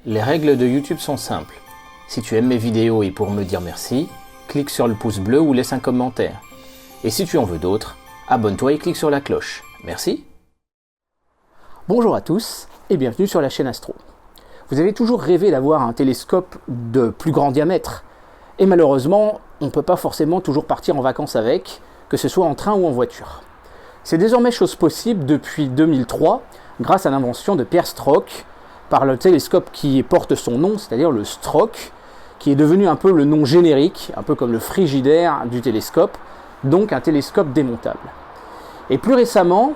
Les règles de YouTube sont simples. Si tu aimes mes vidéos et pour me dire merci, clique sur le pouce bleu ou laisse un commentaire. Et si tu en veux d'autres, abonne-toi et clique sur la cloche. Merci. Bonjour à tous et bienvenue sur la chaîne Astro. Vous avez toujours rêvé d'avoir un télescope de plus grand diamètre et malheureusement, on ne peut pas forcément toujours partir en vacances avec, que ce soit en train ou en voiture. C'est désormais chose possible depuis 2003 grâce à l'invention de Pierre Stroke par le télescope qui porte son nom, c'est-à-dire le Stroke, qui est devenu un peu le nom générique, un peu comme le Frigidaire du télescope, donc un télescope démontable. Et plus récemment,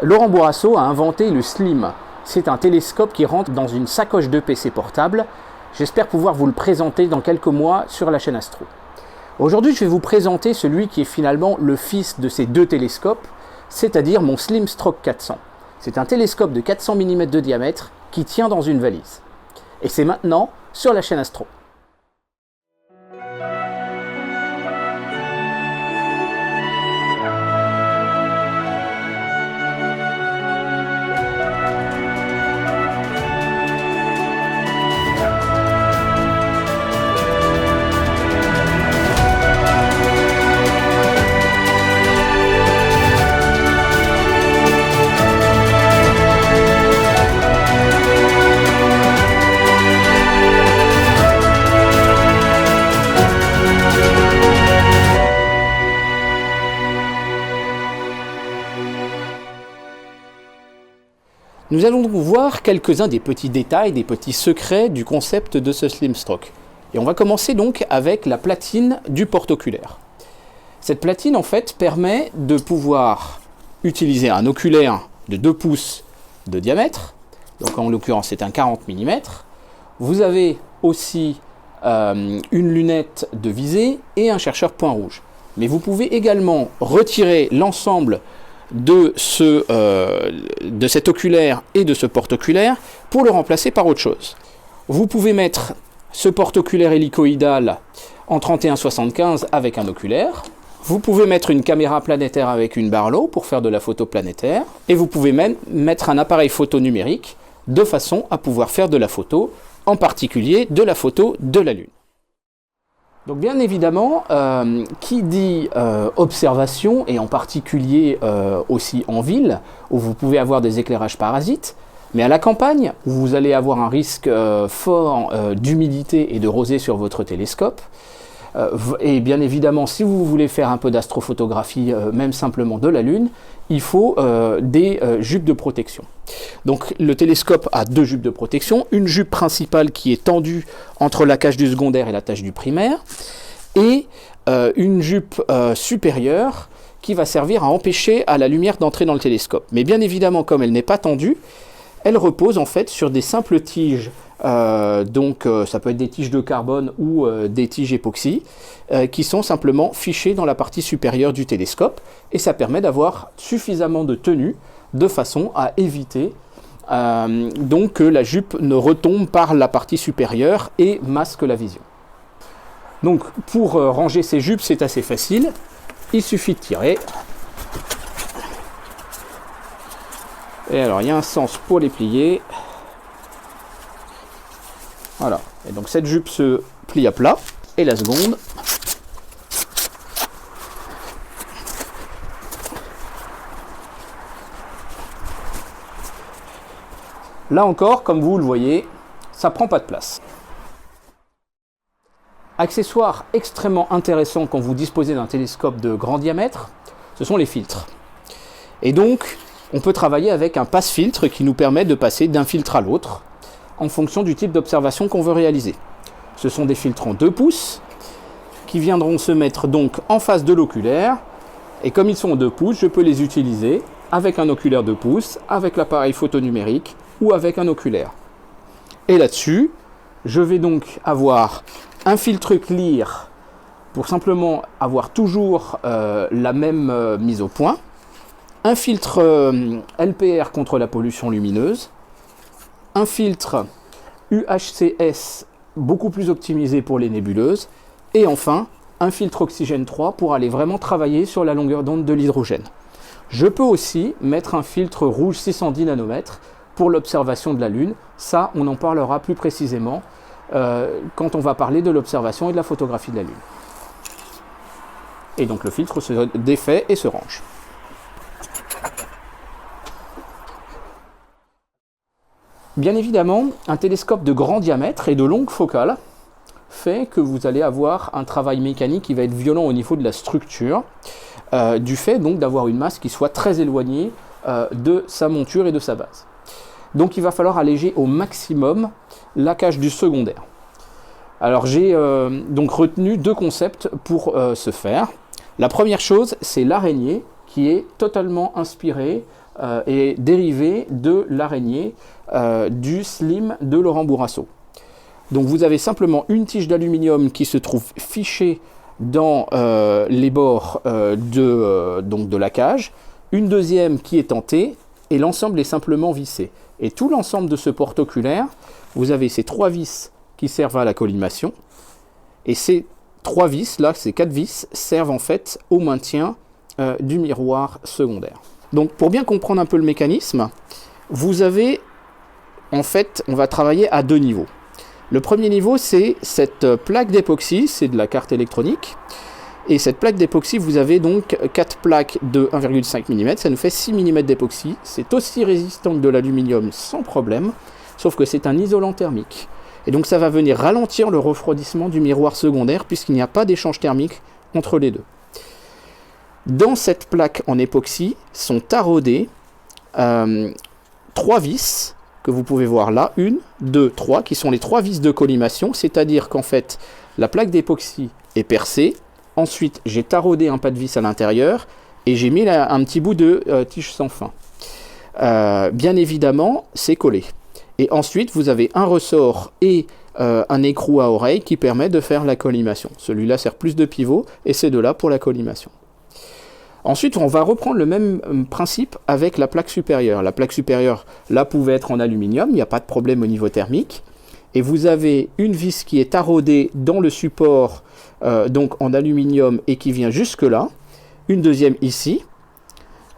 Laurent Bourrasso a inventé le Slim. C'est un télescope qui rentre dans une sacoche de PC portable. J'espère pouvoir vous le présenter dans quelques mois sur la chaîne Astro. Aujourd'hui, je vais vous présenter celui qui est finalement le fils de ces deux télescopes, c'est-à-dire mon Slim Stroke 400. C'est un télescope de 400 mm de diamètre qui tient dans une valise. Et c'est maintenant sur la chaîne Astro. Nous allons donc voir quelques-uns des petits détails, des petits secrets du concept de ce Slim Stroke. Et on va commencer donc avec la platine du porte-oculaire. Cette platine en fait permet de pouvoir utiliser un oculaire de 2 pouces de diamètre, donc en l'occurrence c'est un 40 mm. Vous avez aussi une lunette de visée et un chercheur point rouge. Mais vous pouvez également retirer l'ensemble de cet oculaire et de ce porte-oculaire pour le remplacer par autre chose. Vous pouvez mettre ce porte-oculaire hélicoïdal en 31-75 avec un oculaire. Vous pouvez mettre une caméra planétaire avec une Barlow pour faire de la photo planétaire. Et vous pouvez même mettre un appareil photo numérique de façon à pouvoir faire de la photo, en particulier de la photo de la Lune. Donc bien évidemment, qui dit observation, et en particulier aussi en ville, où vous pouvez avoir des éclairages parasites, mais à la campagne, où vous allez avoir un risque fort d'humidité et de rosée sur votre télescope, et bien évidemment, si vous voulez faire un peu d'astrophotographie, même simplement de la Lune, il faut des jupes de protection. Donc le télescope a 2 jupes de protection, une jupe principale qui est tendue entre la cage du secondaire et la cage du primaire, et une jupe supérieure qui va servir à empêcher à la lumière d'entrer dans le télescope. Mais bien évidemment, comme elle n'est pas tendue, elle repose en fait sur des simples tiges. Donc ça peut être des tiges de carbone ou des tiges époxy qui sont simplement fichées dans la partie supérieure du télescope, et ça permet d'avoir suffisamment de tenue de façon à éviter donc que la jupe ne retombe par la partie supérieure et masque la vision. Donc pour ranger ces jupes, c'est assez facile, il suffit de tirer. Et alors il y a un sens pour les plier. Voilà, et donc cette jupe se plie à plat, et la seconde, là encore, comme vous le voyez, ça prend pas de place. Accessoire extrêmement intéressant quand vous disposez d'un télescope de grand diamètre, ce sont les filtres. Et donc, on peut travailler avec un passe-filtre qui nous permet de passer d'un filtre à l'autre, en fonction du type d'observation qu'on veut réaliser. Ce sont des filtres en 2 pouces qui viendront se mettre donc en face de l'oculaire, et comme ils sont en 2 pouces, je peux les utiliser avec un oculaire 2 pouces, avec l'appareil photo numérique ou avec un oculaire. Et là-dessus, je vais donc avoir un filtre clear pour simplement avoir toujours la même mise au point, un filtre LPR contre la pollution lumineuse, un filtre UHCS beaucoup plus optimisé pour les nébuleuses, et enfin un filtre oxygène 3 pour aller vraiment travailler sur la longueur d'onde de l'hydrogène. Je peux aussi mettre un filtre rouge 610 nanomètres pour l'observation de la Lune. Ça, on en parlera plus précisément quand on va parler de l'observation et de la photographie de la Lune. Et donc le filtre se défait et se range. Bien évidemment, un télescope de grand diamètre et de longue focale fait que vous allez avoir un travail mécanique qui va être violent au niveau de la structure, du fait donc d'avoir une masse qui soit très éloignée de sa monture et de sa base. Donc il va falloir alléger au maximum la cage du secondaire. Alors j'ai donc retenu deux concepts pour ce faire. La première chose, c'est l'araignée qui est totalement inspirée et dérivée de l'araignée du Slim de Laurent Bourrasso. Donc vous avez simplement une tige d'aluminium qui se trouve fichée dans les bords de la cage, une deuxième qui est tentée, et l'ensemble est simplement vissé. Et tout l'ensemble de ce porte-oculaire, vous avez ces 3 vis qui servent à la collimation, et ces 3 vis, là, ces 4 vis, servent en fait au maintien du miroir secondaire. Donc pour bien comprendre un peu le mécanisme, vous avez, en fait, on va travailler à 2 niveaux. Le premier niveau, c'est cette plaque d'époxy, c'est de la carte électronique. Et cette plaque d'époxy, vous avez donc 4 plaques de 1,5 mm, ça nous fait 6 mm d'époxy. C'est aussi résistant que de l'aluminium sans problème, sauf que c'est un isolant thermique. Et donc ça va venir ralentir le refroidissement du miroir secondaire puisqu'il n'y a pas d'échange thermique entre les deux. Dans cette plaque en époxy sont taraudées 3 vis que vous pouvez voir là, 1, 2, 3, qui sont les 3 vis de collimation, c'est-à-dire qu'en fait la plaque d'époxy est percée. Ensuite, j'ai taraudé un pas de vis à l'intérieur et j'ai mis un petit bout de tige sans fin. Bien évidemment, c'est collé. Et ensuite, vous avez un ressort et un écrou à oreille qui permet de faire la collimation. Celui-là sert plus de pivot et ces deux-là pour la collimation. Ensuite, on va reprendre le même principe avec la plaque supérieure. La plaque supérieure, là, pouvait être en aluminium, il n'y a pas de problème au niveau thermique. Et vous avez une vis qui est taraudée dans le support, donc en aluminium, et qui vient jusque là. Une deuxième ici.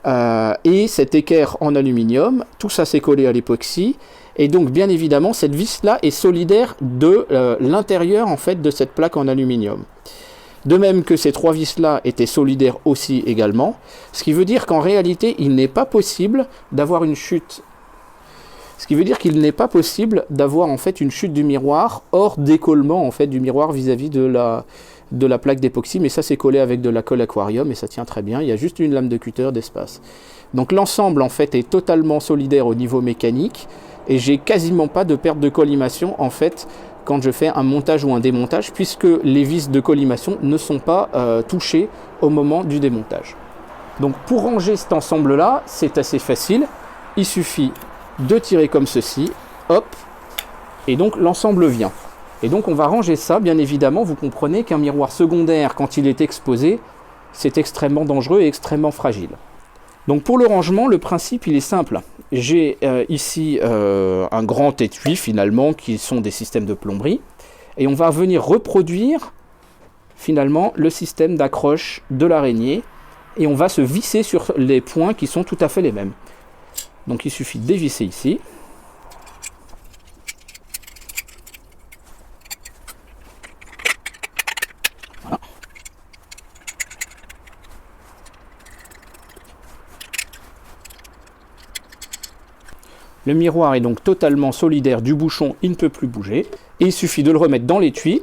Et cet équerre en aluminium, tout ça s'est collé à l'époxy. Et donc, bien évidemment, cette vis-là est solidaire de l'intérieur, en fait, de cette plaque en aluminium. De même que ces 3 vis-là étaient solidaires aussi également. Ce qui veut dire qu'en réalité, il n'est pas possible d'avoir une chute. Ce qui veut dire qu'il n'est pas possible d'avoir en fait une chute du miroir hors décollement en fait du miroir vis-à-vis de la plaque d'époxy, mais ça c'est collé avec de la colle aquarium et ça tient très bien, il y a juste une lame de cutter d'espace. Donc l'ensemble en fait est totalement solidaire au niveau mécanique et j'ai quasiment pas de perte de collimation en fait quand je fais un montage ou un démontage puisque les vis de collimation ne sont pas touchées au moment du démontage. Donc pour ranger cet ensemble là, c'est assez facile, il suffit de tirer comme ceci, hop, et donc l'ensemble vient. Et donc on va ranger ça, bien évidemment, vous comprenez qu'un miroir secondaire, quand il est exposé, c'est extrêmement dangereux et extrêmement fragile. Donc pour le rangement, le principe il est simple. J'ai ici un grand étui finalement, qui sont des systèmes de plomberie, et on va venir reproduire finalement le système d'accroche de l'araignée, et on va se visser sur les points qui sont tout à fait les mêmes. Donc il suffit de dévisser ici. Voilà. Le miroir est donc totalement solidaire du bouchon, il ne peut plus bouger. Et il suffit de le remettre dans l'étui.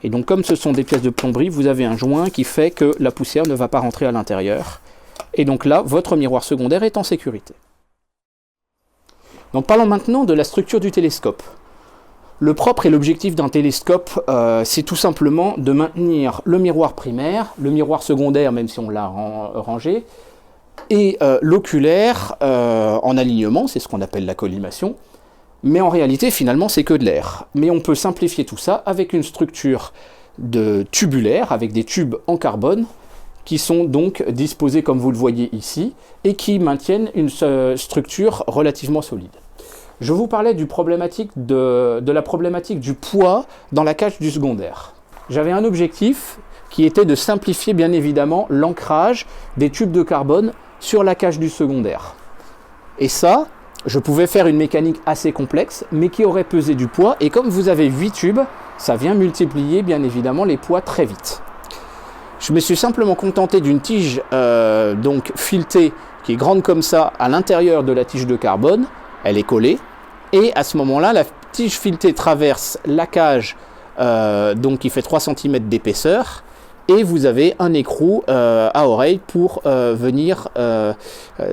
Et donc comme ce sont des pièces de plomberie, vous avez un joint qui fait que la poussière ne va pas rentrer à l'intérieur. Et donc là, votre miroir secondaire est en sécurité. Donc parlons maintenant de la structure du télescope. Le propre et l'objectif d'un télescope, c'est tout simplement de maintenir le miroir primaire, le miroir secondaire, même si on l'a rangé, et l'oculaire en alignement, c'est ce qu'on appelle la collimation, mais en réalité, finalement, c'est que de l'air. Mais on peut simplifier tout ça avec une structure de tubulaire, avec des tubes en carbone, qui sont donc disposés comme vous le voyez ici, et qui maintiennent une structure relativement solide. Je vous parlais de la problématique du poids dans la cage du secondaire. J'avais un objectif qui était de simplifier bien évidemment l'ancrage des tubes de carbone sur la cage du secondaire. Et ça, je pouvais faire une mécanique assez complexe, mais qui aurait pesé du poids. Et comme vous avez 8 tubes, ça vient multiplier bien évidemment les poids très vite. Je me suis simplement contenté d'une tige donc filetée qui est grande comme ça à l'intérieur de la tige de carbone. Elle est collée. Et à ce moment-là, la tige filetée traverse la cage donc qui fait 3 cm d'épaisseur. Et vous avez un écrou à oreille pour venir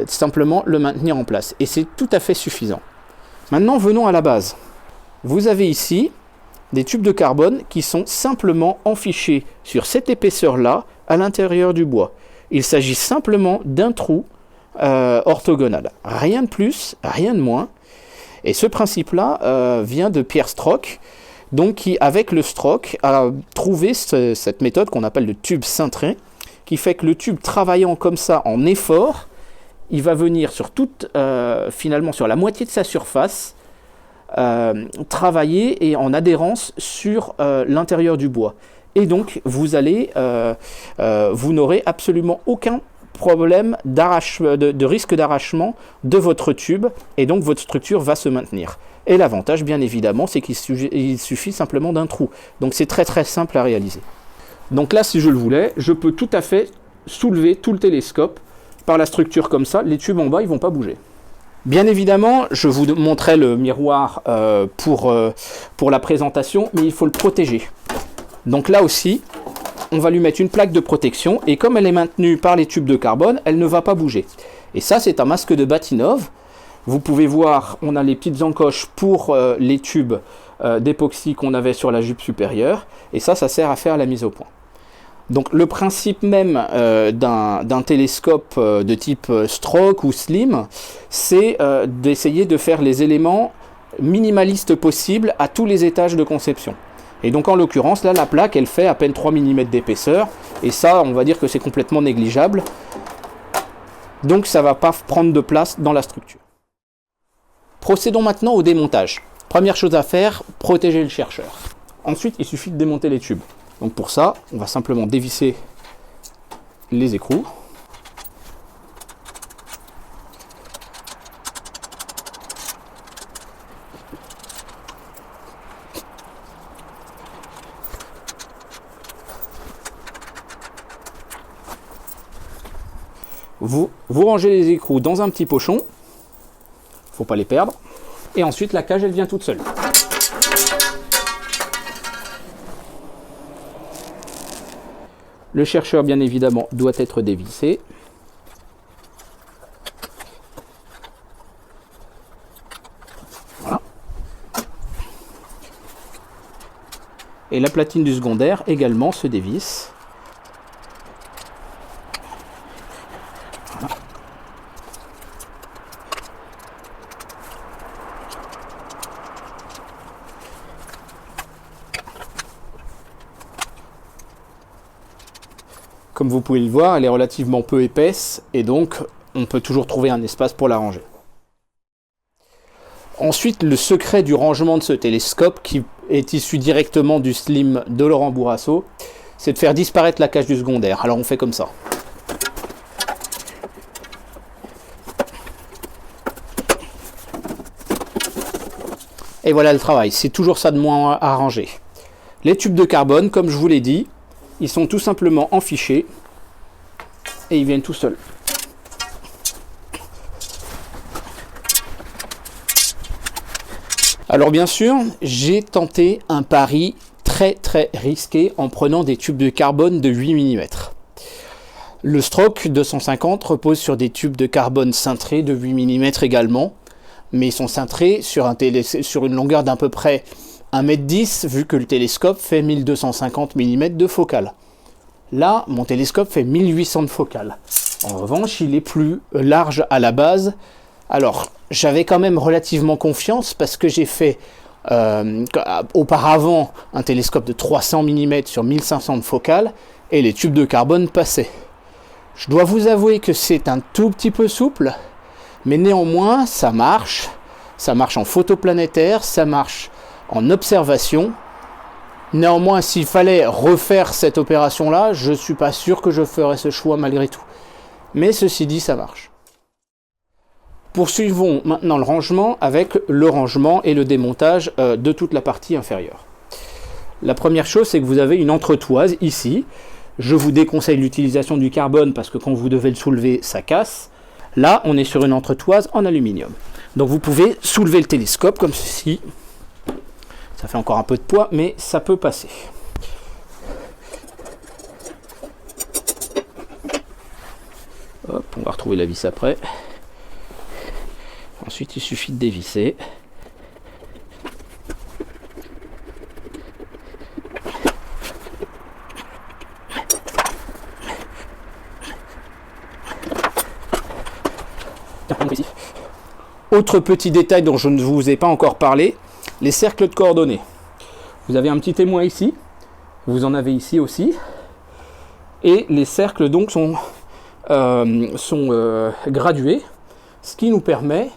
simplement le maintenir en place. Et c'est tout à fait suffisant. Maintenant, venons à la base. Vous avez ici des tubes de carbone qui sont simplement enfichés sur cette épaisseur-là à l'intérieur du bois. Il s'agit simplement d'un trou orthogonal. Rien de plus, rien de moins. Et ce principe-là vient de Pierre Strock, donc qui, avec le stroke, a trouvé cette méthode qu'on appelle le tube cintré, qui fait que le tube travaillant comme ça en effort, il va venir sur finalement sur la moitié de sa surface, travailler et en adhérence sur l'intérieur du bois. Et donc vous n'aurez absolument aucun problème de risque d'arrachement de votre tube, et donc votre structure va se maintenir. Et l'avantage, bien évidemment, c'est qu'il suffit simplement d'un trou. Donc c'est très très simple à réaliser. Donc là, si je le voulais, je peux tout à fait soulever tout le télescope par la structure comme ça. Les tubes en bas, ils ne vont pas bouger. Bien évidemment, je vous montrais le miroir pour la présentation, mais il faut le protéger. Donc là aussi, on va lui mettre une plaque de protection, et comme elle est maintenue par les tubes de carbone, elle ne va pas bouger. Et ça, c'est un masque de Bahtinov. Vous pouvez voir, on a les petites encoches pour les tubes d'époxy qu'on avait sur la jupe supérieure, et ça sert à faire la mise au point. Donc le principe même d'un télescope de type stroke ou slim, c'est d'essayer de faire les éléments minimalistes possibles à tous les étages de conception. Et donc en l'occurrence, là, la plaque, elle fait à peine 3 mm d'épaisseur, et ça, on va dire que c'est complètement négligeable. Donc ça ne va pas prendre de place dans la structure. Procédons maintenant au démontage. Première chose à faire, protéger le chercheur. Ensuite, il suffit de démonter les tubes. Donc pour ça, on va simplement dévisser les écrous. Vous rangez les écrous dans un petit pochon. Faut pas les perdre. Et ensuite, la cage, elle vient toute seule. Le chercheur, bien évidemment, doit être dévissé. Voilà. Et la platine du secondaire également se dévisse. Voilà. Comme vous pouvez le voir, elle est relativement peu épaisse et donc on peut toujours trouver un espace pour la ranger. Ensuite, le secret du rangement de ce télescope, qui est issu directement du slim de Laurent Bourrasso, c'est de faire disparaître la cage du secondaire. Alors on fait comme ça. Et voilà le travail, c'est toujours ça de moins à ranger. Les tubes de carbone, comme je vous l'ai dit, ils sont tout simplement enfichés et ils viennent tout seuls. Alors bien sûr, j'ai tenté un pari très très risqué en prenant des tubes de carbone de 8 mm. Le Stroke 250 repose sur des tubes de carbone cintrés de 8 mm également, mais ils sont cintrés sur une longueur d'à peu près 1,10 m, vu que le télescope fait 1250 mm de focale. Là, mon télescope fait 1800 de focale. En revanche, il est plus large à la base. Alors, j'avais quand même relativement confiance parce que j'ai fait auparavant un télescope de 300 mm sur 1500 de focale et les tubes de carbone passaient. Je dois vous avouer que c'est un tout petit peu souple, mais néanmoins, ça marche. Ça marche en photo planétaire, ça marche en observation. Néanmoins, s'il fallait refaire cette opération-là, je ne suis pas sûr que je ferais ce choix malgré tout. Mais ceci dit, ça marche. Poursuivons maintenant le rangement avec le rangement et le démontage de toute la partie inférieure. La première chose, c'est que vous avez une entretoise ici. Je vous déconseille l'utilisation du carbone parce que quand vous devez le soulever, ça casse. Là, on est sur une entretoise en aluminium. Donc vous pouvez soulever le télescope comme ceci. Ça fait encore un peu de poids, mais ça peut passer. Hop, on va retrouver la vis après. Ensuite, il suffit de dévisser. Autre petit détail dont je ne vous ai pas encore parlé, les cercles de coordonnées. Vous avez un petit témoin ici, vous en avez ici aussi, et les cercles donc sont gradués, ce qui nous permet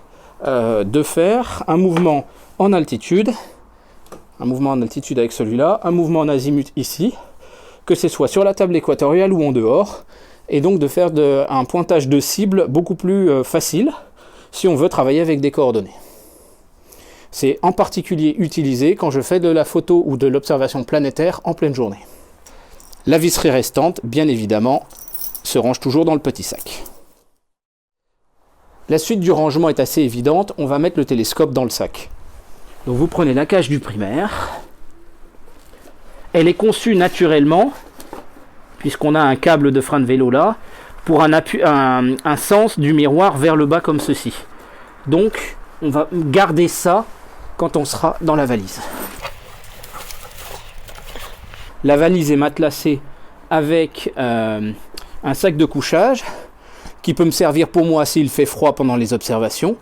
de faire un mouvement en altitude avec celui-là, un mouvement en azimut ici, que ce soit sur la table équatoriale ou en dehors, et donc de faire un pointage de cible beaucoup plus facile si on veut travailler avec des coordonnées. C'est en particulier utilisé quand je fais de la photo ou de l'observation planétaire en pleine journée. La visserie restante, bien évidemment, se range toujours dans le petit sac. La suite du rangement est assez évidente, on va mettre le télescope dans le sac. Donc vous prenez la cage du primaire. Elle est conçue naturellement, puisqu'on a un câble de frein de vélo là, pour un sens du miroir vers le bas comme ceci. Donc on va garder ça quand on sera dans la valise. La valise est matelassée avec un sac de couchage qui peut me servir pour moi s'il fait froid pendant les observations,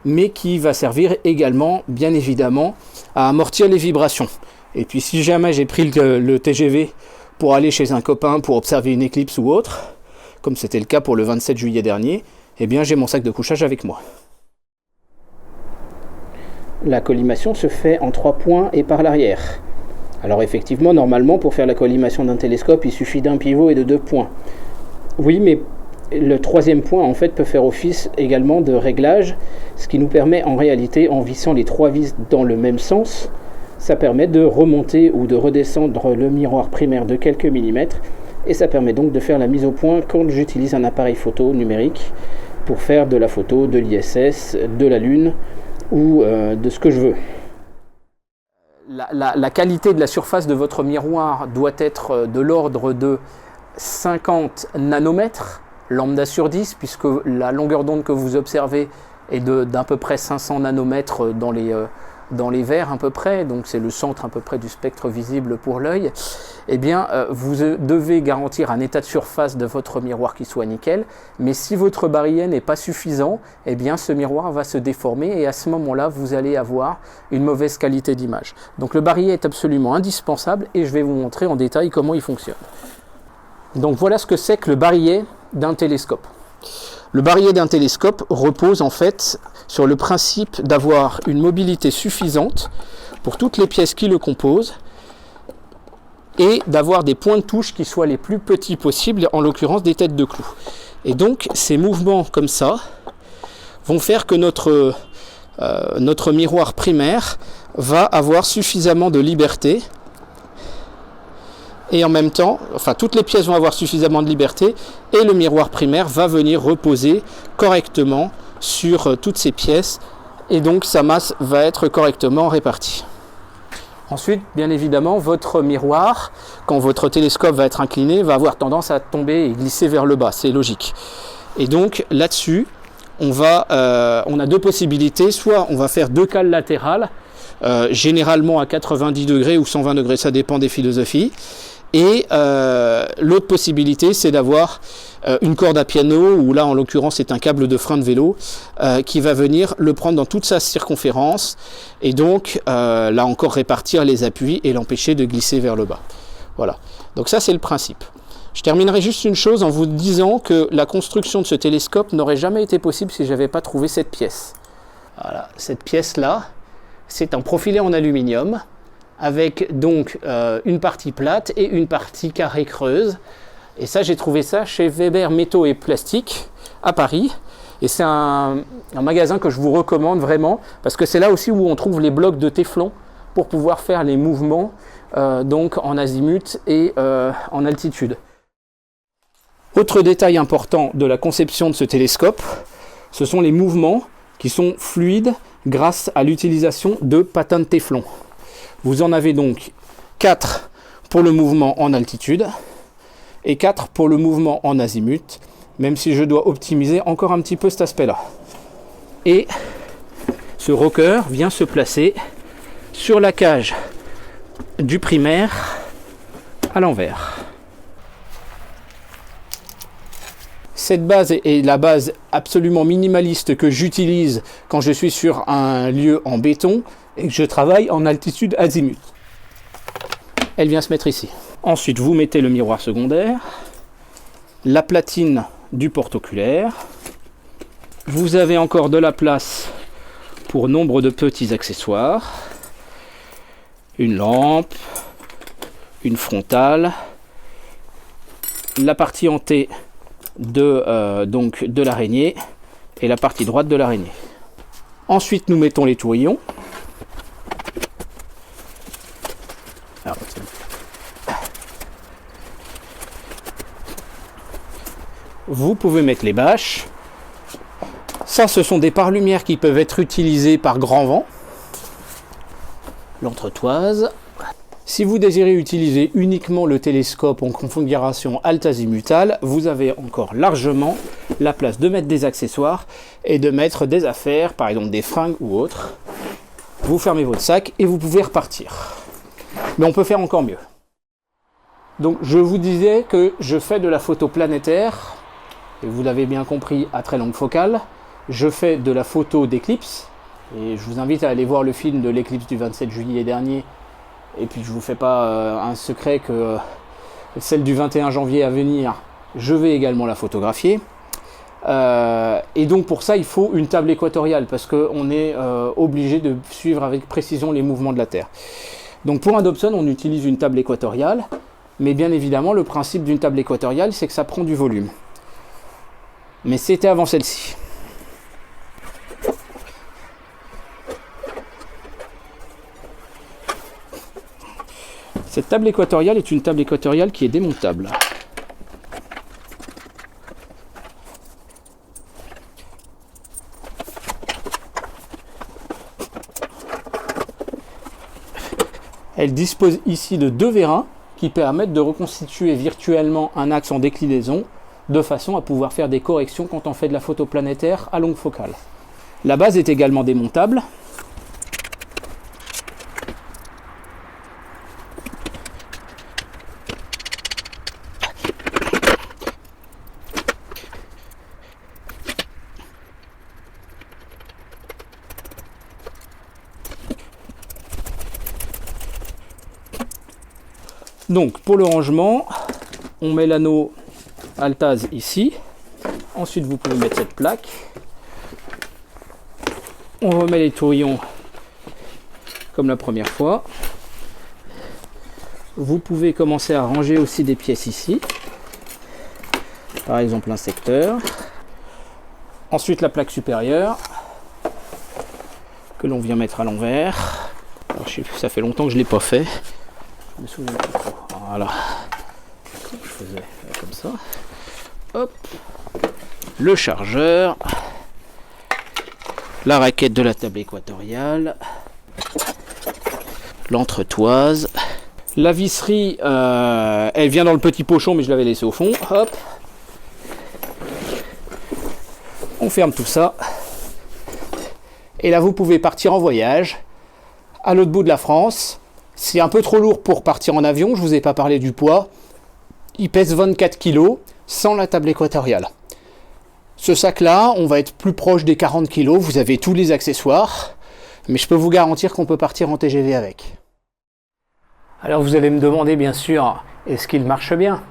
mais qui va servir également, bien évidemment, à amortir les vibrations. Et puis si jamais j'ai pris le TGV pour aller chez un copain pour observer une éclipse ou autre, comme c'était le cas pour le 27 juillet dernier, eh bien j'ai mon sac de couchage avec moi. La collimation se fait en 3 points et par l'arrière. Alors effectivement, normalement, pour faire la collimation d'un télescope, il suffit d'un pivot et de 2 points. Oui, mais le 3e point, en fait, peut faire office également de réglage, ce qui nous permet en réalité, en vissant les 3 vis dans le même sens, ça permet de remonter ou de redescendre le miroir primaire de quelques millimètres, et ça permet donc de faire la mise au point quand j'utilise un appareil photo numérique pour faire de la photo de l'ISS, de la Lune ou de ce que je veux. La qualité de la surface de votre miroir doit être de l'ordre de 50 nanomètres, lambda sur 10, puisque la longueur d'onde que vous observez est d'à peu près 500 nanomètres dans les verres à peu près, donc c'est le centre à peu près du spectre visible pour l'œil. Eh bien, vous devez garantir un état de surface de votre miroir qui soit nickel, mais si votre barillet n'est pas suffisant, eh bien ce miroir va se déformer et à ce moment-là, vous allez avoir une mauvaise qualité d'image. Donc le barillet est absolument indispensable et je vais vous montrer en détail comment il fonctionne. Donc voilà ce que c'est que le barillet d'un télescope. Le barillet d'un télescope repose en fait sur le principe d'avoir une mobilité suffisante pour toutes les pièces qui le composent et d'avoir des points de touche qui soient les plus petits possibles, en l'occurrence des têtes de clous. Et donc ces mouvements comme ça vont faire que notre miroir primaire va avoir suffisamment de liberté. Et en même temps, enfin toutes les pièces vont avoir suffisamment de liberté et le miroir primaire va venir reposer correctement sur toutes ces pièces et donc sa masse va être correctement répartie. Ensuite, bien évidemment, votre miroir, quand votre télescope va être incliné, va avoir tendance à tomber et glisser vers le bas, c'est logique. Et donc là-dessus, on a 2 possibilités, soit on va faire 2 cales latérales, généralement à 90 degrés ou 120 degrés, ça dépend des philosophies. Et l'autre possibilité, c'est d'avoir une corde à piano, ou là en l'occurrence c'est un câble de frein de vélo, qui va venir le prendre dans toute sa circonférence, et donc là encore répartir les appuis et l'empêcher de glisser vers le bas. Voilà, donc ça c'est le principe. Je terminerai juste une chose en vous disant que la construction de ce télescope n'aurait jamais été possible si je n'avais pas trouvé cette pièce. Voilà, cette pièce-là, c'est un profilé en aluminium, avec donc une partie plate et une partie carrée creuse. Et ça, j'ai trouvé ça chez Weber Métaux et Plastiques à Paris. Et c'est un magasin que je vous recommande vraiment, parce que c'est là aussi où on trouve les blocs de téflon pour pouvoir faire les mouvements donc en azimut et en altitude. Autre détail important de la conception de ce télescope, ce sont les mouvements qui sont fluides grâce à l'utilisation de patins de téflon. Vous en avez donc 4 pour le mouvement en altitude et 4 pour le mouvement en azimut, même si je dois optimiser encore un petit peu cet aspect-là. Et ce rocker vient se placer sur la cage du primaire à l'envers. Cette base est la base absolument minimaliste que j'utilise quand je suis sur un lieu en béton et que je travaille en altitude azimut. Elle vient se mettre ici. Ensuite, vous mettez le miroir secondaire, la platine du porte-oculaire. Vous avez encore de la place pour nombre de petits accessoires. Une lampe, une frontale, la partie en T de l'araignée et la partie droite de l'araignée. Ensuite, nous mettons les tourillons. Alors, vous pouvez mettre les bâches. Ça, ce sont des pare-lumières qui peuvent être utilisées par grand vent. L'entretoise. Si vous désirez utiliser uniquement le télescope en configuration alt-azimutale, vous avez encore largement la place de mettre des accessoires et de mettre des affaires, par exemple des fringues ou autres. Vous fermez votre sac et vous pouvez repartir. Mais on peut faire encore mieux. Donc je vous disais que je fais de la photo planétaire, et vous l'avez bien compris, à très longue focale. Je fais de la photo d'éclipse, et je vous invite à aller voir le film de l'éclipse du 27 juillet dernier. Et puis je ne vous fais pas un secret que celle du 21 janvier à venir, je vais également la photographier. Et donc pour ça, il faut une table équatoriale, parce qu'on est obligé de suivre avec précision les mouvements de la Terre. Donc pour un Dobson, on utilise une table équatoriale, mais bien évidemment, le principe d'une table équatoriale, c'est que ça prend du volume. Mais c'était avant celle-ci. Cette table équatoriale est une table équatoriale qui est démontable. Elle dispose ici de 2 vérins qui permettent de reconstituer virtuellement un axe en déclinaison de façon à pouvoir faire des corrections quand on fait de la photo planétaire à longue focale. La base est également démontable. Donc pour le rangement, on met l'anneau Altaz ici. Ensuite vous pouvez mettre cette plaque. On remet les tourillons comme la première fois. Vous pouvez commencer à ranger aussi des pièces ici. Par exemple un secteur. Ensuite la plaque supérieure que l'on vient mettre à l'envers. Ça fait longtemps que je ne l'ai pas fait. Je me souviens plus trop. Voilà. Je faisais comme ça. Hop. Le chargeur. La raquette de la table équatoriale. L'entretoise. La visserie, elle vient dans le petit pochon, mais je l'avais laissé au fond. Hop. On ferme tout ça. Et là, vous pouvez partir en voyage à l'autre bout de la France. C'est un peu trop lourd pour partir en avion, je ne vous ai pas parlé du poids. Il pèse 24 kg sans la table équatoriale. Ce sac-là, on va être plus proche des 40 kg, vous avez tous les accessoires, mais je peux vous garantir qu'on peut partir en TGV avec. Alors vous allez me demander bien sûr, est-ce qu'il marche bien?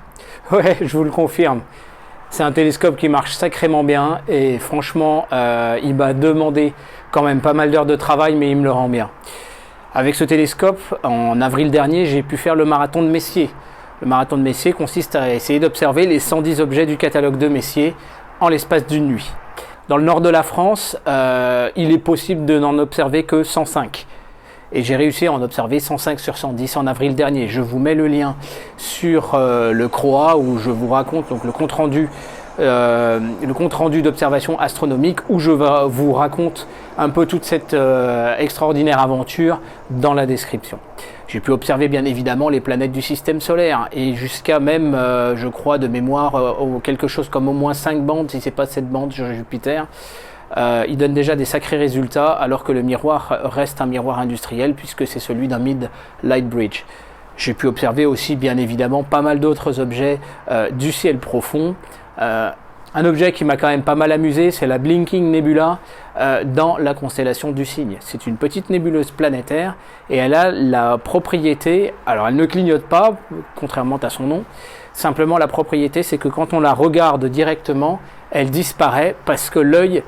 Ouais, je vous le confirme. C'est un télescope qui marche sacrément bien et franchement, il m'a demandé quand même pas mal d'heures de travail, mais il me le rend bien. Avec ce télescope, en avril dernier, j'ai pu faire le marathon de Messier. Le marathon de Messier consiste à essayer d'observer les 110 objets du catalogue de Messier en l'espace d'une nuit. Dans le nord de la France, il est possible de n'en observer que 105. Et j'ai réussi à en observer 105 sur 110 en avril dernier. Je vous mets le lien sur le CROA où je vous raconte donc le compte rendu d'observation astronomique, où je vous raconte un peu toute cette extraordinaire aventure dans la description. J'ai pu observer bien évidemment les planètes du système solaire et jusqu'à même, je crois de mémoire, quelque chose comme au moins 5 bandes, si c'est pas 7 bandes sur Jupiter. Il donne déjà des sacrés résultats alors que le miroir reste un miroir industriel puisque c'est celui d'un Mid-Light Bridge. J'ai pu observer aussi bien évidemment pas mal d'autres objets du ciel profond. Un objet qui m'a quand même pas mal amusé, c'est la Blinking Nebula dans la constellation du Cygne. C'est une petite nébuleuse planétaire et elle a la propriété, alors elle ne clignote pas, contrairement à son nom, simplement la propriété c'est que quand on la regarde directement, elle disparaît parce que l'œil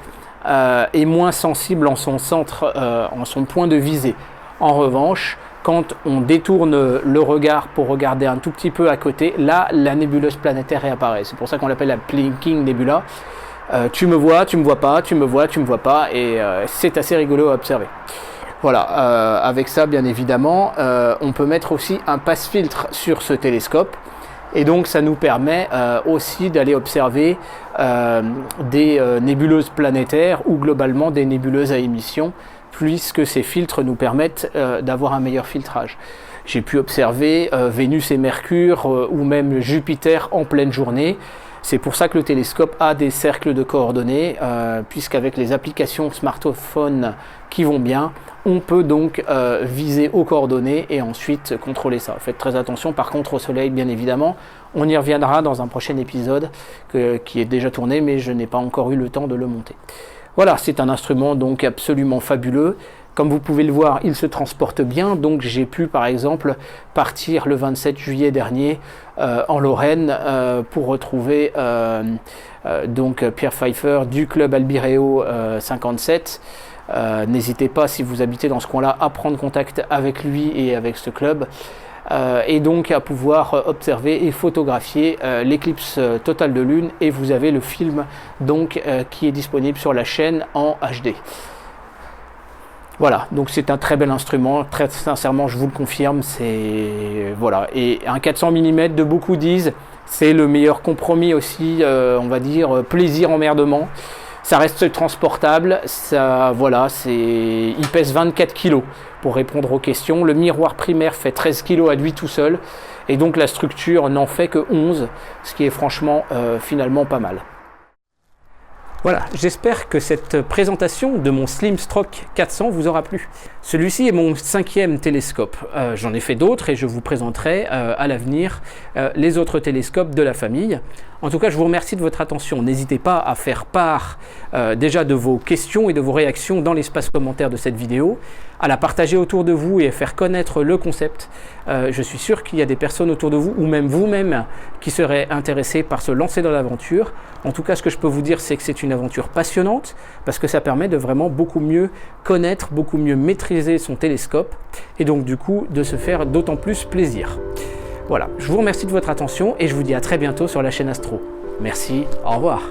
est moins sensible en son centre, en son point de visée. En revanche, quand on détourne le regard pour regarder un tout petit peu à côté, là, la nébuleuse planétaire réapparaît. C'est pour ça qu'on l'appelle la Blinking Nebula. Tu me vois, tu me vois pas, tu me vois, tu me vois pas, et c'est assez rigolo à observer. Voilà, avec ça, bien évidemment, on peut mettre aussi un passe-filtre sur ce télescope. Et donc ça nous permet aussi d'aller observer des nébuleuses planétaires ou globalement des nébuleuses à émission, puisque ces filtres nous permettent d'avoir un meilleur filtrage. J'ai pu observer Vénus et Mercure ou même Jupiter en pleine journée. C'est pour ça que le télescope a des cercles de coordonnées, puisqu'avec les applications smartphone qui vont bien, on peut donc viser aux coordonnées et ensuite contrôler ça. Faites très attention par contre au soleil, bien évidemment. On y reviendra dans un prochain épisode qui est déjà tourné, mais je n'ai pas encore eu le temps de le monter. Voilà, c'est un instrument donc absolument fabuleux. Comme vous pouvez le voir, il se transporte bien, donc j'ai pu par exemple partir le 27 juillet dernier en Lorraine pour retrouver donc Pierre Pfeiffer du club Albireo 57. N'hésitez pas, si vous habitez dans ce coin-là, à prendre contact avec lui et avec ce club. Et donc à pouvoir observer et photographier l'éclipse totale de lune, et vous avez le film donc qui est disponible sur la chaîne en HD. Voilà, donc c'est un très bel instrument, très sincèrement je vous le confirme, c'est voilà, et un 400 mm de beaucoup disent c'est le meilleur compromis aussi, on va dire plaisir emmerdement. Ça reste transportable, ça, voilà, il pèse 24 kg pour répondre aux questions. Le miroir primaire fait 13 kg à lui tout seul. Et donc la structure n'en fait que 11, ce qui est franchement finalement pas mal. Voilà, j'espère que cette présentation de mon SlimStroke 400 vous aura plu. Celui-ci est mon 5e télescope. J'en ai fait d'autres et je vous présenterai à l'avenir les autres télescopes de la famille. En tout cas, je vous remercie de votre attention. N'hésitez pas à faire part déjà de vos questions et de vos réactions dans l'espace commentaire de cette vidéo, à la partager autour de vous et à faire connaître le concept. Je suis sûr qu'il y a des personnes autour de vous, ou même vous-même, qui seraient intéressés par se lancer dans l'aventure. En tout cas, ce que je peux vous dire, c'est que c'est une aventure passionnante, parce que ça permet de vraiment beaucoup mieux connaître, beaucoup mieux maîtriser son télescope, et donc du coup, de se faire d'autant plus plaisir. Voilà, je vous remercie de votre attention, et je vous dis à très bientôt sur la chaîne Astro. Merci, au revoir.